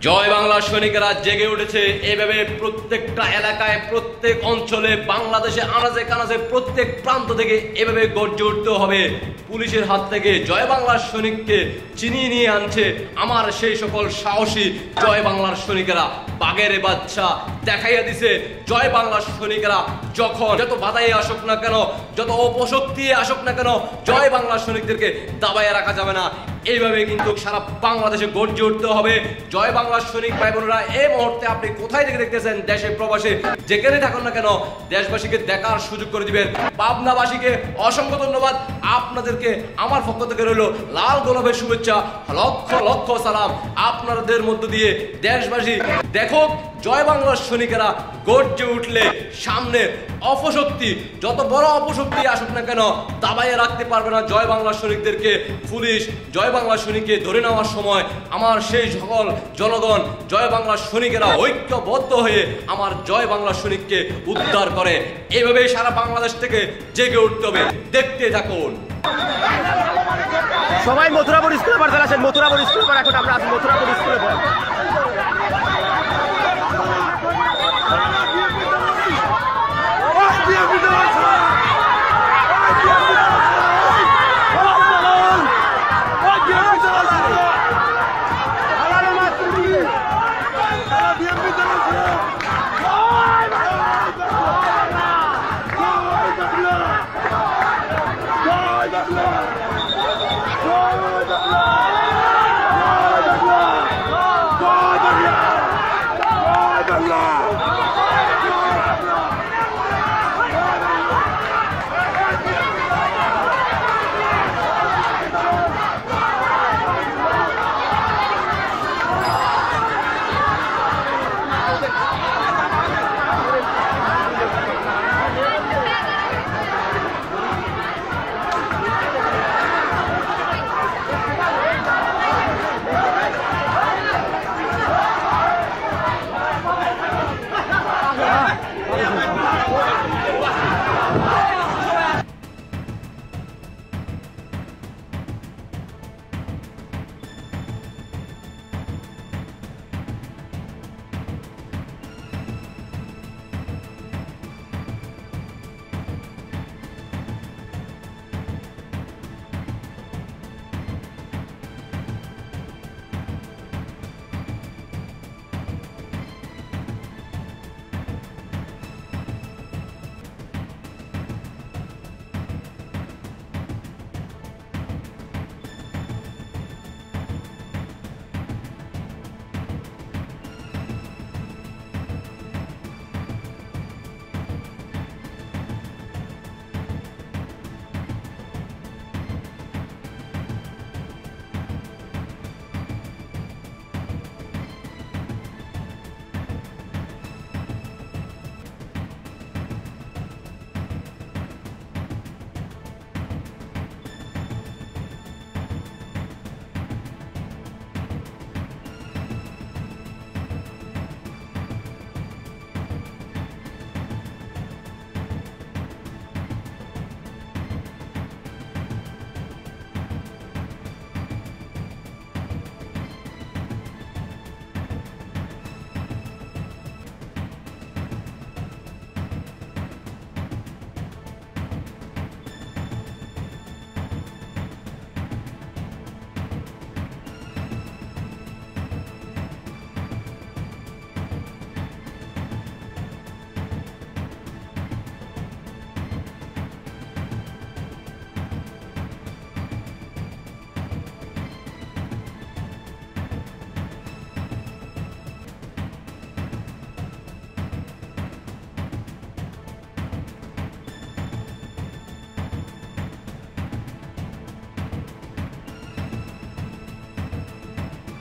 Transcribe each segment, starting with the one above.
জয় বাংলা সৈনিকেরা জেগে উঠেছে। এভাবে প্রত্যেকটা এলাকায়, প্রত্যেক অঞ্চলে, বাংলাদেশে আনাজে কানাজে প্রত্যেক প্রান্ত থেকে এভাবে গর্জে উঠতে হবে। পুলিশের হাত থেকে জয় বাংলার সৈনিককে চিনিয়ে নিয়ে আনছে আমার সেই সকল সাহসী জয় বাংলার সৈনিকেরা। বাঘের বাচ্চা দেখাইয়া দিছে জয় বাংলার সৈনিকেরা যখন যত বাধাই আসুক না কেন, যত অপশক্তি আসুক না কেন, জয় বাংলার সৈনিকদেরকে দাবাইয়া রাখা যাবে না। এইভাবে কিন্তু সারা বাংলাদেশে গর্জে উঠতে হবে। জয় বাংলার সৈনিক ভাই বোনেরা, এই মুহূর্তে আপনি কোথায় থেকে দেখতেছেন, দেশে প্রবাসে যেখানে থাকুন না কেন, দেশবাসীকে দেখার সুযোগ করে দিবেন। পাবনাবাসীকে অসংখ্য ধন্যবাদ। আপনাদেরকে আমার পক্ষ থেকে রইল লাল গোলাপের শুভেচ্ছা, লক্ষ লক্ষ সালাম। আপনাদের মধ্য দিয়ে দেশবাসী দেখুক জয় বাংলার সৈনিকেরা গর্জে উঠলে সামনে অপশক্তি, যত বড় অপশক্তি আসুক না কেন, দাবাইয়ে রাখতে পারবে না জয় বাংলার সৈনিকদেরকে। পুলিশ জয় বাংলার সৈনিককে ধরে নেওয়ার সময় আমার সেই সকল জনগণ জয় বাংলার সৈনিকেরা ঐক্যবদ্ধ হয়ে আমার জয় বাংলার সৈনিককে উদ্ধার করে। এইভাবেই সারা বাংলাদেশ থেকে জেগে উঠতে হবে। দেখতে থাকুন। সবাই মথুরাপুর স্কুলে পড়তে আসেন। মথুরাপুর স্কুলে পড়ে এখন আমরা আছি মথুরাপুর স্কুলে পড়ে।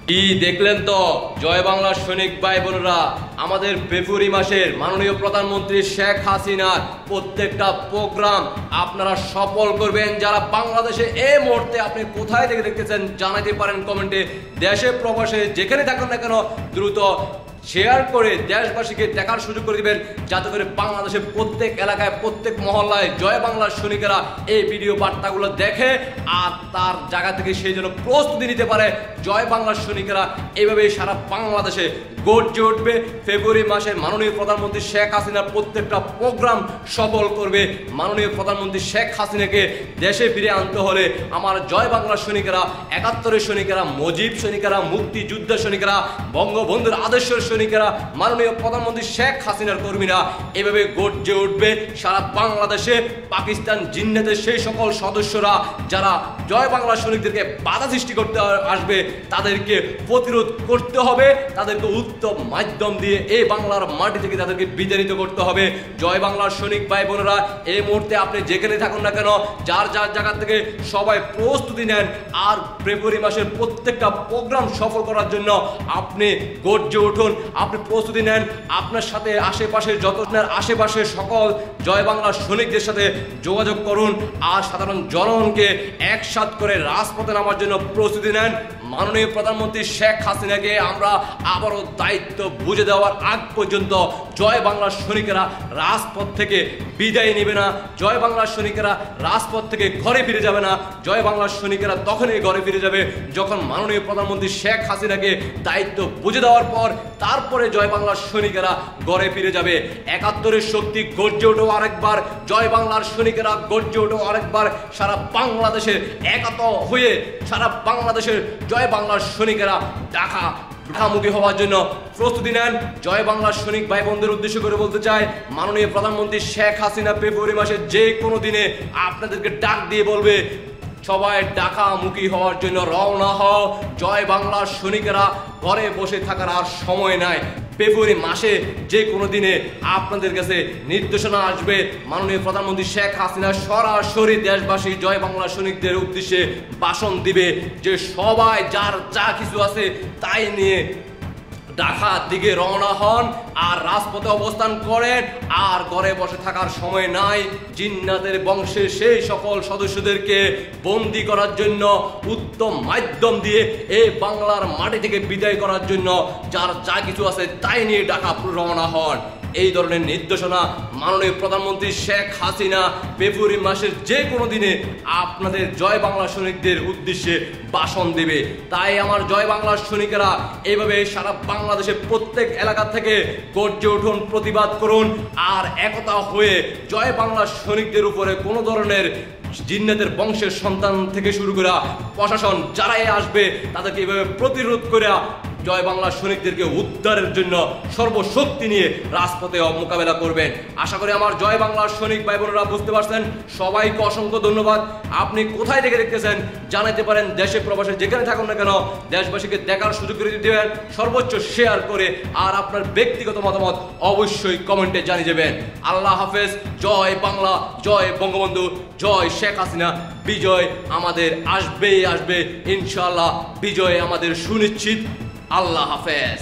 কি দেখলেন তো জয় বাংলার সৈনিক ভাই বোনেরা, আমাদের ফেব্রুয়ারি মাসের মাননীয় প্রধানমন্ত্রী শেখ হাসিনার প্রত্যেকটা প্রোগ্রাম আপনারা সফল করবেন। যারা বাংলাদেশে এই মুহূর্তে আপনি কোথায় থেকে দেখতেছেন জানাতে পারেন কমেন্টে। দেশে প্রবাসে যেখানে থাকুন না কেন দ্রুত শেয়ার করে দেশবাসীকে দেখার সুযোগ করে দিবেন, যাতে করে বাংলাদেশের প্রত্যেক এলাকায় প্রত্যেক মহল্লায় জয় বাংলার সৈনিকেরা এই ভিডিও বার্তাগুলো দেখে আর তার জায়গা থেকে সেই জন্য প্রস্তুতি নিতে পারে। জয় বাংলার সৈনিকেরা এইভাবে সারা বাংলাদেশে গর্জে উঠবে। ফেব্রুয়ারি মাসে মাননীয় প্রধানমন্ত্রী শেখ হাসিনার প্রত্যেকটা প্রোগ্রাম সফল করবে। মাননীয় প্রধানমন্ত্রী শেখ হাসিনাকে দেশে ফিরে আনতে হলে আমার জয় বাংলার সৈনিকেরা, ৭১-এর সৈনিকেরা, মুজিব সৈনিকেরা, মুক্তিযুদ্ধের সৈনিকেরা, বঙ্গবন্ধুর আদর্শের সৈনিকেরা, মাননীয় প্রধানমন্ত্রী শেখ হাসিনার কর্মীরা এভাবে গর্জে উঠবে সারা বাংলাদেশে। পাকিস্তান জিন্নাতের সেই সকল সদস্যরা যারা জয় বাংলা সৈনিকদেরকে বাধা সৃষ্টি করতে আসবে, তাদেরকে প্রতিরোধ করতে হবে, তাদেরকে উত্তম মাধ্যম দিয়ে এই বাংলার মাটি থেকে তাদেরকে বিতাড়িত করতে হবে। জয় বাংলার সৈনিক ভাই বোনেরা, এই মুহূর্তে আপনি যেখানে থাকুন না কেন, যার যার জায়গা থেকে সবাই প্রস্তুতি নেন আর ফেব্রুয়ারি মাসের প্রত্যেকটা প্রোগ্রাম সফল করার জন্য আপনি গর্জে উঠুন, আপনি প্রস্তুতি নেন। আপনার সাথে আশেপাশের আশেপাশের সকল জয় বাংলার সৈনিকদের সাথে যোগাযোগ করুন আর সাধারণ জনগণকে একসাথ করে রাজপথে নামার জন্য প্রস্তুতি নেন। মাননীয় প্রধানমন্ত্রী শেখ হাসিনাকে আমরা আবারও দায়িত্ব বুঝে দেওয়ার আগ পর্যন্ত জয় বাংলার সৈনিকেরা রাজপথ থেকে বিদায় নেবে না। জয় বাংলার সৈনিকেরা রাজপথ থেকে ঘরে ফিরে যাবে না। জয় বাংলার সৈনিকেরা তখনই ঘরে ফিরে যাবে যখন মাননীয় প্রধানমন্ত্রী শেখ হাসিনাকে দায়িত্ব বুঝে দেওয়ার পর তারপরে জয় বাংলার সৈনিকেরা ঘরে ফিরে যাবে। ৭১-এর শক্তি গর্জে ওঠো আরেকবার, জয় বাংলার সৈনিকেরা গর্জে ওঠো আরেকবার। সারা বাংলাদেশের একত হয়ে সারা বাংলাদেশের জয় বাংলার সৈনিকেরা ঢাকামুখী হওয়ার জন্য প্রস্তুতি নেন। জয় বাংলার সৈনিক ভাই বোনদের উদ্দেশ্য করে বলতে চাই, মাননীয় প্রধানমন্ত্রী শেখ হাসিনা ফেব্রুয়ারি মাসে যে কোনো দিনে আপনাদেরকে ডাক দিয়ে বলবে সবাই ঢাকামুখী হওয়ার জন্য রওনা হও। জয় বাংলার সৈনিকেরা ঘরে বসে থাকার আর সময় নাই। ফেব্রুয়ারি মাসে যে কোনো দিনে আপনাদের কাছে নির্দেশনা আসবে। মাননীয় প্রধানমন্ত্রী শেখ হাসিনা সরাসরি দেশবাসী জয় বাংলা সৈনিকদের উদ্দেশ্যে ভাষণ দিবে যে সবাই যার যা কিছু আছে তাই নিয়ে ঢাকার দিকে রওনা হন আর রাজপথে অবস্থান করেন। আর ঘরে বসে থাকার সময় নাই। জিন্নাতের বংশের সেই সকল সদস্যদেরকে বন্দী করার জন্য উত্তম মাধ্যম দিয়ে এই বাংলার মাটি থেকে বিদায় করার জন্য যার যা কিছু আছে তাই নিয়ে ঢাকা রওনা হন। এই ধরনের নির্দেশনা মাননীয় প্রধানমন্ত্রী শেখ হাসিনা ফেব্রুয়ারি মাসের যে কোনো দিনে আপনাদের জয় বাংলা সৈনিকদের উদ্দেশ্যে ভাষণ দেবে। তাই আমার জয় বাংলার সৈনিকেরা এইভাবে সারা বাংলাদেশের প্রত্যেক এলাকা থেকে গর্জে উঠুন, প্রতিবাদ করুন আর একতা হয়ে জয় বাংলার সৈনিকদের উপরে কোনো ধরনের জিন্নাতের বংশের সন্তান থেকে শুরু করে প্রশাসন যারাই আসবে তাদেরকে এইভাবে প্রতিরোধ করে জয় বাংলার সৈনিকদেরকে উদ্ধারের জন্য সর্বশক্তি নিয়ে রাজপথে মোকাবেলা করবেন। আশা করি আমার জয় বাংলার সৈনিক ভাই বোনেরা বুঝতে পারছেন। সবাইকে অসংখ্য ধন্যবাদ। আপনি কোথায় থেকে দেখতেছেন জানাতে পারেন, দেশে প্রবাসে যেখানে থাকুন না কেন দেশবাসীকে দেখার সুযোগ করে দিবেন, সর্বোচ্চ শেয়ার করে আর আপনার ব্যক্তিগত মতামত অবশ্যই কমেন্টে জানিয়ে দেবেন। আল্লাহ হাফেজ। জয় বাংলা, জয় বঙ্গবন্ধু, জয় শেখ হাসিনা। বিজয় আমাদের আসবে ইনশাআল্লাহ, বিজয় আমাদের সুনিশ্চিত। আল্লাহ হাফেজ।